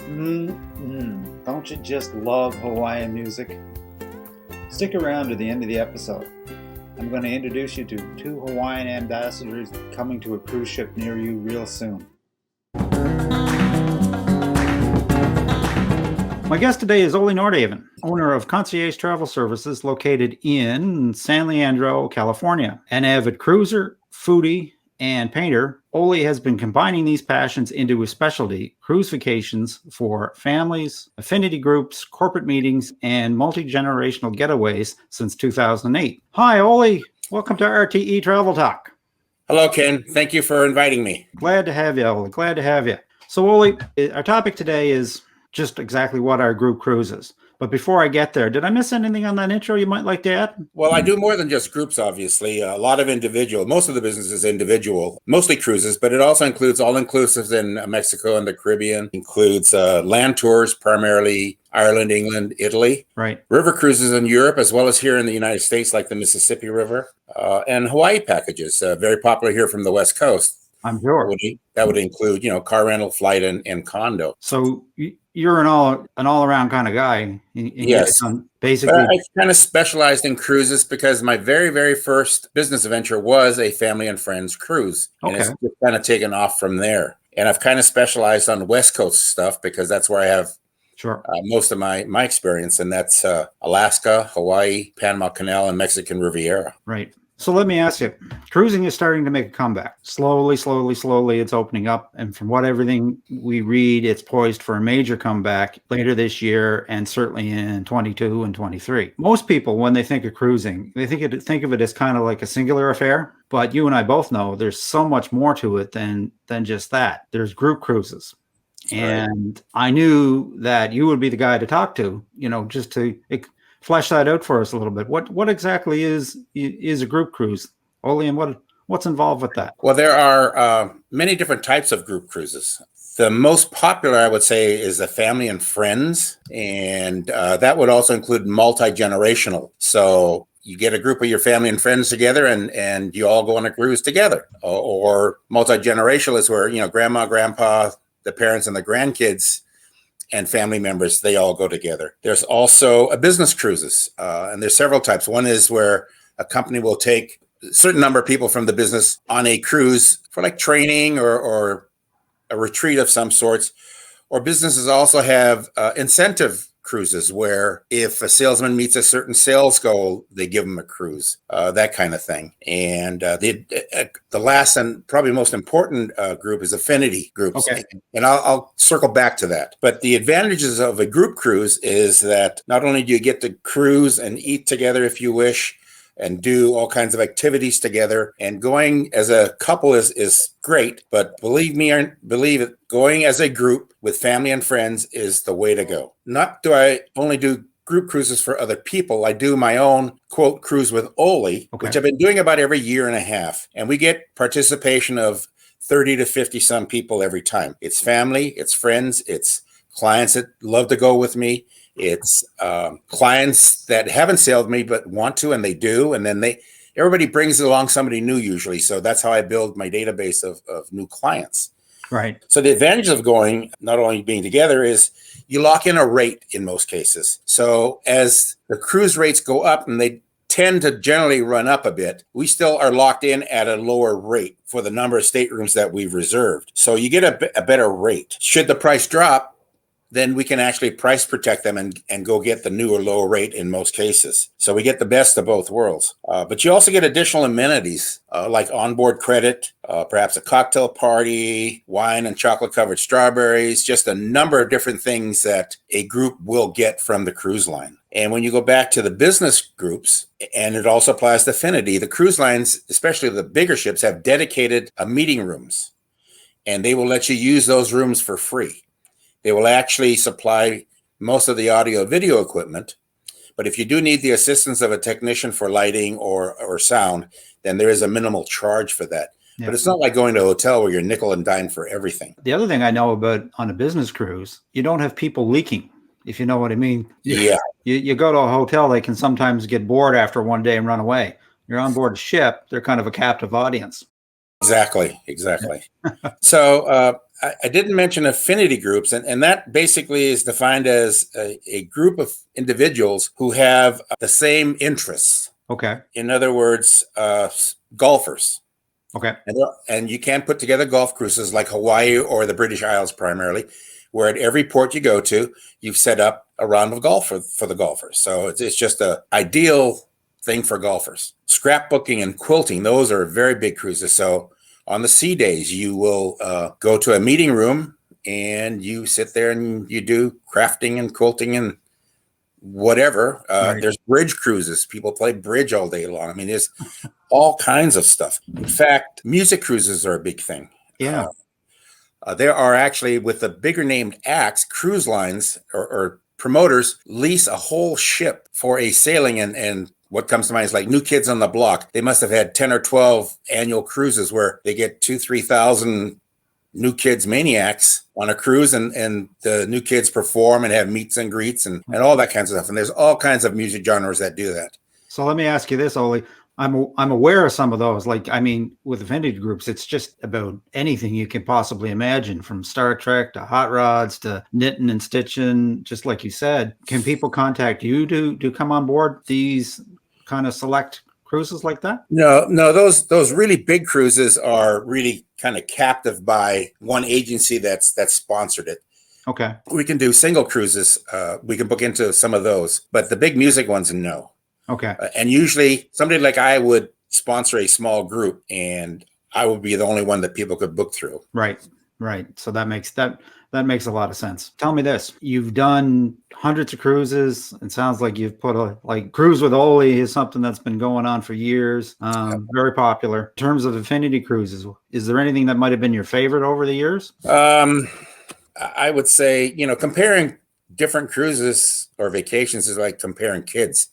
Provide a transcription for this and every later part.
Don't you just love Hawaiian music? Stick around to the end of the episode. I'm going to introduce you to 2 Hawaiian ambassadors coming to a cruise ship near you real soon. My guest today is Ole Nordhavn, owner of Concierge Travel Services located in San Leandro, California. An avid cruiser, foodie, and painter, Ole has been combining these passions into his specialty, cruise vacations for families, affinity groups, corporate meetings, and multi-generational getaways since 2008. Hi, Ole. Welcome to RTE Travel Talk. Hello, Ken. Thank you for inviting me. Glad to have you, Ole. Glad to have you. So, Ole, our topic today is just exactly what our group cruise is. But before I get there, did I miss anything on that intro you might like to add? Well, I do more than just groups, obviously. A lot of individual. Most of the business is individual, mostly cruises, but it also includes all-inclusives in Mexico and the Caribbean. Includes land tours, primarily Ireland, England, Italy. Right. River cruises in Europe, as well as here in the United States, like the Mississippi River. And Hawaii packages, very popular here from the West Coast. I'm sure. That would include, car rental, flight, and condo. So you're an all-around kind of guy. Yes. Basically. I kind of specialized in cruises because my very, very first business venture was a family and friends cruise. Okay. And it's just kind of taken off from there. And I've kind of specialized on West Coast stuff because that's where I have most of my experience. And that's Alaska, Hawaii, Panama Canal, and Mexican Riviera. Right. So let me ask you, cruising is starting to make a comeback. Slowly, it's opening up. And from everything we read, it's poised for a major comeback later this year and certainly in 22 and 23. Most people, when they think of cruising, they think of it as kind of like a singular affair. But you and I both know there's so much more to it than just that. There's group cruises. And I knew that you would be the guy to talk to, just to flesh that out for us a little bit. What exactly is a group cruise, Ole, and what's involved with that? Well, there are many different types of group cruises. The most popular, I would say, is the family and friends, and that would also include multi-generational. So you get a group of your family and friends together, and you all go on a cruise together. Or multi-generational is where grandma, grandpa, the parents, and the grandkids and family members, they all go together. There's also a business cruises, and there's several types. One is where a company will take a certain number of people from the business on a cruise for like training or a retreat of some sorts. Or businesses also have incentive cruises where if a salesman meets a certain sales goal, they give them a cruise, that kind of thing. And the last and probably most important group is affinity groups. Okay. And I'll circle back to that. But the advantages of a group cruise is that not only do you get to cruise and eat together if you wish, and do all kinds of activities together. And going as a couple is great, but believe it, going as a group with family and friends is the way to go. Not do I only do group cruises for other people. I do my own, quote, Cruise with Ole, which I've been doing about every year and a half. And we get participation of 30 to 50 some people every time. It's family, it's friends, it's clients that love to go with me. It's clients that haven't sailed me but want to, and they do. And then everybody brings along somebody new usually. So that's how I build my database of new clients. Right. So the advantage of going, not only being together, is you lock in a rate in most cases. So as the cruise rates go up, and they tend to generally run up a bit, we still are locked in at a lower rate for the number of staterooms that we've reserved. So you get a better rate. Should the price drop, then we can actually price protect them and go get the newer lower rate in most cases. So we get the best of both worlds. But you also get additional amenities like onboard credit, perhaps a cocktail party, wine and chocolate covered strawberries, just a number of different things that a group will get from the cruise line. And when you go back to the business groups, and it also applies to affinity, the cruise lines, especially the bigger ships, have dedicated meeting rooms, and they will let you use those rooms for free. They will actually supply most of the audio video equipment. But if you do need the assistance of a technician for lighting or sound, then there is a minimal charge for that. Yeah. But it's not like going to a hotel where you're nickel and dime for everything. The other thing I know about on a business cruise, you don't have people leaking, if you know what I mean. Yeah. You go to a hotel, they can sometimes get bored after one day and run away. You're on board a ship, they're kind of a captive audience. Exactly. So I didn't mention affinity groups, and that basically is defined as a group of individuals who have the same interests. Okay. In other words, golfers. Okay. And you can put together golf cruises like Hawaii or the British Isles primarily, where at every port you go to, you've set up a round of golf for the golfers. So it's just an ideal thing for golfers. Scrapbooking and quilting, those are very big cruises. So on the sea days, you will go to a meeting room and you sit there and you do crafting and quilting and whatever. Right. There's bridge cruises. People play bridge all day long. I mean, there's all kinds of stuff. In fact, music cruises are a big thing. Yeah. There are actually, with the bigger named acts, cruise lines or promoters lease a whole ship for a sailing. And what comes to mind is like New Kids on the Block. They must have had 10 or 12 annual cruises where they get 2,000-3,000 New Kids maniacs on a cruise, and the New Kids perform and have meets and greets and all that kinds of stuff. And there's all kinds of music genres that do that. So let me ask you this, Ole. I'm aware of some of those. Like, I mean, with affinity groups, it's just about anything you can possibly imagine, from Star Trek to hot rods to knitting and stitching. Just like you said, can people contact you to come on board these kind of select cruises like that? No, those really big cruises are really kind of captive by one agency that's sponsored it. Okay. We can do single cruises. We can book into some of those, but the big music ones, no. Okay. And usually somebody like I would sponsor a small group, and I would be the only one that people could book through. Right. So that makes a lot of sense. Tell me this: you've done hundreds of cruises. It sounds like you've put Cruise with Ole is something that's been going on for years. Very popular. In terms of affinity cruises, is there anything that might have been your favorite over the years? I would say, comparing different cruises or vacations is like comparing kids.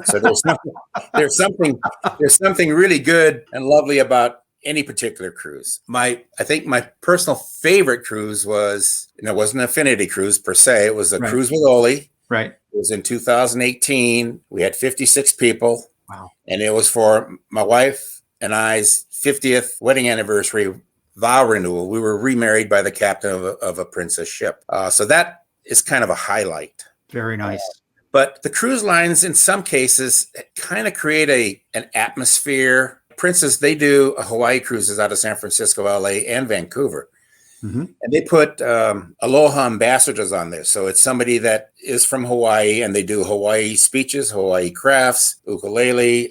So there's something really good and lovely about any particular cruise. I think my personal favorite cruise was, it wasn't an affinity cruise per se. It was a Cruise with Ole. Right. It was in 2018. We had 56 people. Wow. And it was for my wife and I's 50th wedding anniversary vow renewal. We were remarried by the captain of a princess ship. So that is kind of a highlight. Very nice. But the cruise lines, in some cases, kind of create an atmosphere. Princess, they do Hawaii cruises out of San Francisco, LA, and Vancouver. Mm-hmm. And they put Aloha ambassadors on there. So it's somebody that is from Hawaii, and they do Hawaii speeches, Hawaii crafts, ukulele,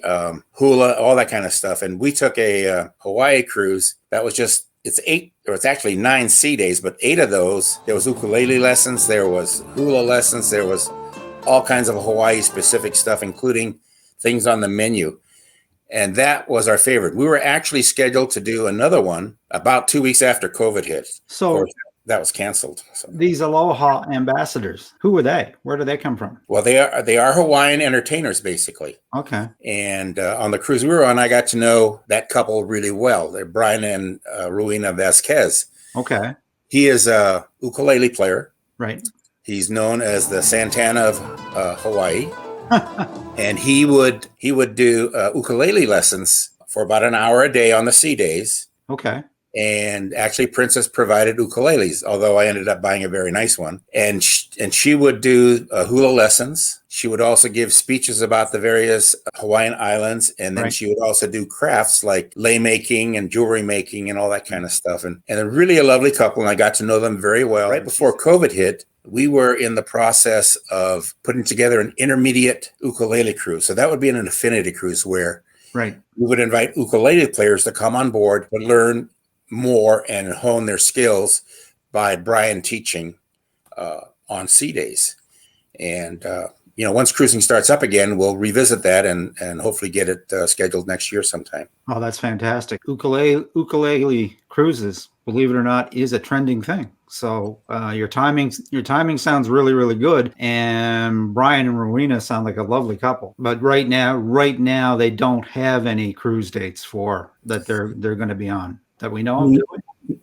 hula, all that kind of stuff. And we took a Hawaii cruise that was it's actually 9 sea days, but 8 of those, there was ukulele lessons, there was hula lessons, there was all kinds of Hawaii specific stuff, including things on the menu. And that was our favorite. We were actually scheduled to do another one about 2 weeks after COVID hit. So that was canceled. So. These Aloha ambassadors, who were they? Where do they come from? Well, they are Hawaiian entertainers, basically. Okay. And on the cruise we were on, I got to know that couple really well. They're Brian and Rowena Vasquez. Okay. He is a ukulele player. Right. He's known as the Santana of Hawaii. And he would do ukulele lessons for about an hour a day on the sea days. Okay. And actually, Princess provided ukuleles, although I ended up buying a very nice one. And she would do hula lessons. She would also give speeches about the various Hawaiian islands. And then she would also do crafts like lei making and jewelry making and all that kind of stuff. And they're really a lovely couple, and I got to know them very well. Right before COVID hit, we were in the process of putting together an intermediate ukulele cruise. So that would be an affinity cruise where we would invite ukulele players to come on board to learn more and hone their skills by Brian teaching on sea days. And, once cruising starts up again, we'll revisit that and hopefully get it scheduled next year sometime. Oh, that's fantastic. Ukulele cruises, believe it or not, is a trending thing. So your timing sounds really, really good. And Brian and Rowena sound like a lovely couple. But right now they don't have any cruise dates that they're going to be on that we know of.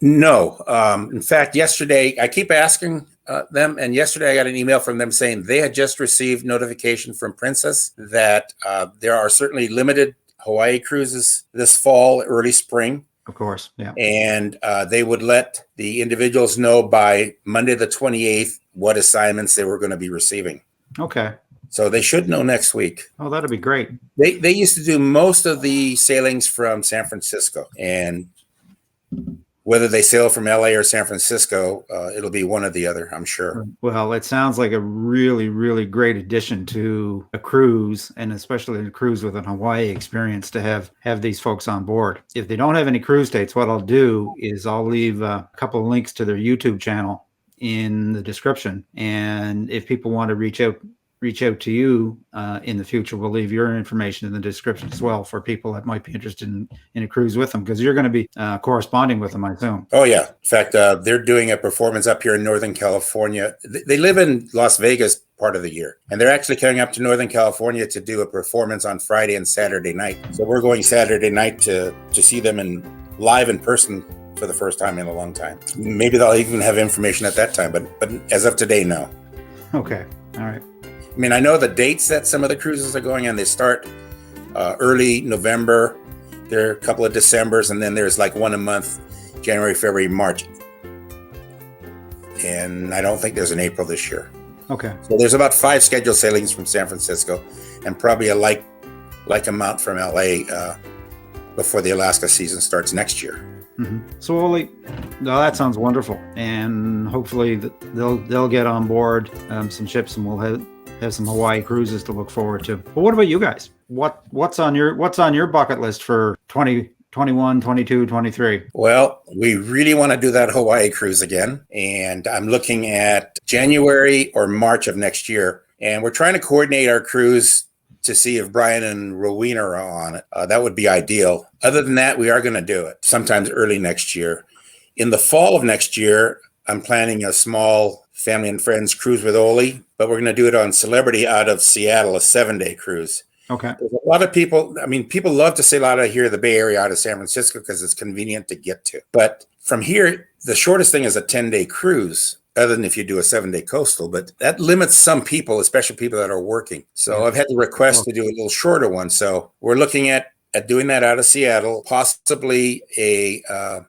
No. In fact, yesterday, I keep asking them, and yesterday I got an email from them saying they had just received notification from Princess that there are certainly limited Hawaii cruises this fall, early spring. Of course. Yeah. And they would let the individuals know by Monday the 28th what assignments they were going to be receiving. Okay. So they should know next week. Oh, that'd be great. They used to do most of the sailings from San Francisco, and whether they sail from LA or San Francisco, it'll be one or the other, I'm sure. Well, it sounds like a really, really great addition to a cruise, and especially a cruise with an Hawaii experience, to have these folks on board. If they don't have any cruise dates, what I'll do is I'll leave a couple of links to their YouTube channel in the description. And if people want to reach out to you in the future, we'll leave your information in the description as well for people that might be interested in a cruise with them, because you're going to be corresponding with them, I assume. Oh, yeah. In fact, they're doing a performance up here in Northern California. They live in Las Vegas part of the year, and they're actually coming up to Northern California to do a performance on Friday and Saturday night. So we're going Saturday night to see them live in person for the first time in a long time. Maybe they'll even have information at that time, but as of today, no. Okay. All right. I mean, I know the dates that some of the cruises are going on. They start early November. There are a couple of Decembers, and then there's like one a month, January, February, March. And I don't think there's an April this year. Okay. So there's about 5 scheduled sailings from San Francisco, and probably a like amount from LA before the Alaska season starts next year. Mm-hmm. So Ole, no, that sounds wonderful, and hopefully they'll get on board some ships, and we'll have some Hawaii cruises to look forward to. But what about you guys? What's on your bucket list for 2021, 22, 23? Well, we really want to do that Hawaii cruise again, and I'm looking at January or March of next year, and we're trying to coordinate our cruise to see if Brian and Rowena are on it. That would be ideal. Other than that, we are going to do it sometime early next year. In the fall of next year, I'm planning a small family and friends cruise with Ole, but we're going to do it on Celebrity out of Seattle, a 7-day cruise. Okay. There's a lot of people, people love to sail out of here, the Bay Area, out of San Francisco, because it's convenient to get to. But from here, the shortest thing is a 10-day cruise, other than if you do a 7-day coastal, but that limits some people, especially people that are working. So I've had the request to do a little shorter one. So we're looking at doing that out of Seattle, possibly a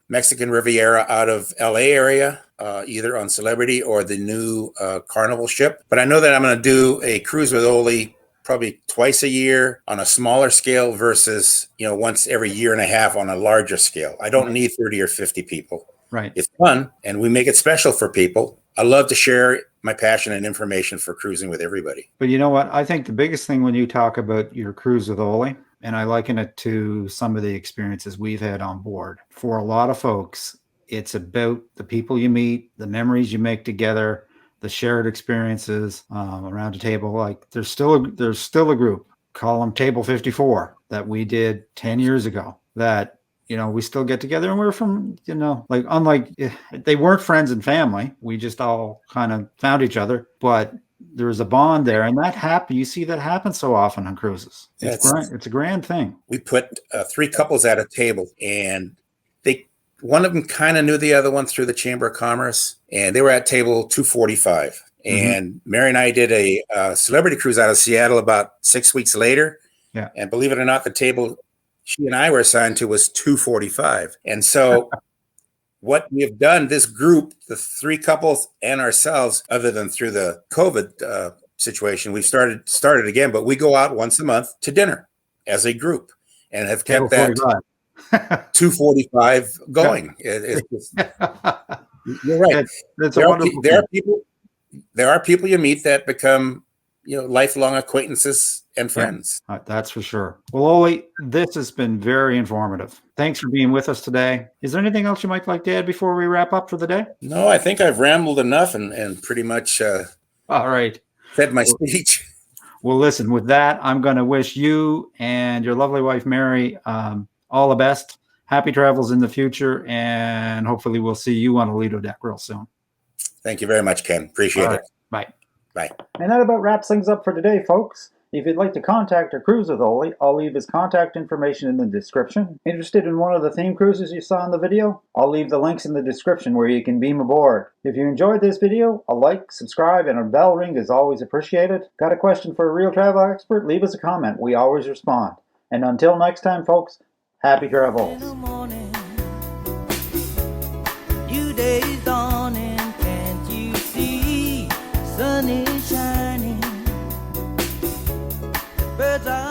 Mexican Riviera out of LA area, either on Celebrity or the new Carnival ship. But I know that I'm going to do a cruise with Ole probably twice a year on a smaller scale versus, once every year and a half on a larger scale. I don't need 30 or 50 people. Right. It's fun, and we make it special for people. I love to share my passion and information for cruising with everybody. But you know what? I think the biggest thing when you talk about your cruise with Ole, and I liken it to some of the experiences we've had on board, for a lot of folks, it's about the people you meet, the memories you make together, the shared experiences around a table. Like there's still a group, call them Table 54, that we did 10 years ago, that we still get together, and we're from, unlike, they weren't friends and family. We just all kind of found each other, but there's a bond there, and you see that happen so often on cruises. It's a grand thing. We put 3 couples at a table, and one of them kind of knew the other one through the Chamber of Commerce, and they were at table 245. And Mary and I did a celebrity cruise out of Seattle about 6 weeks later. Yeah. And believe it or not, the table she and I were assigned to was 245. And so what we have done, this group, the 3 couples and ourselves, other than through the COVID situation, we've started again, but we go out once a month to dinner as a group and have kept that 245 going. It's just, you're right. There are people you meet that become, lifelong acquaintances and friends. Yeah, that's for sure. Well, Ole, this has been very informative. Thanks for being with us today. Is there anything else you might like to add before we wrap up for the day? No, I think I've rambled enough and pretty much all right. Said my speech. Well, listen, with that, I'm going to wish you and your lovely wife, Mary, all the best. Happy travels in the future, and hopefully we'll see you on a Lido deck real soon. Thank you very much, Ken. Appreciate it. Bye. Bye. And that about wraps things up for today, folks. If you'd like to contact or cruise with Ole, I'll leave his contact information in the description. Interested in one of the theme cruises you saw in the video? I'll leave the links in the description where you can beam aboard. If you enjoyed this video, a like, subscribe, and a bell ring is always appreciated. Got a question for a real travel expert? Leave us a comment. We always respond. And until next time, folks, happy travels. paradise.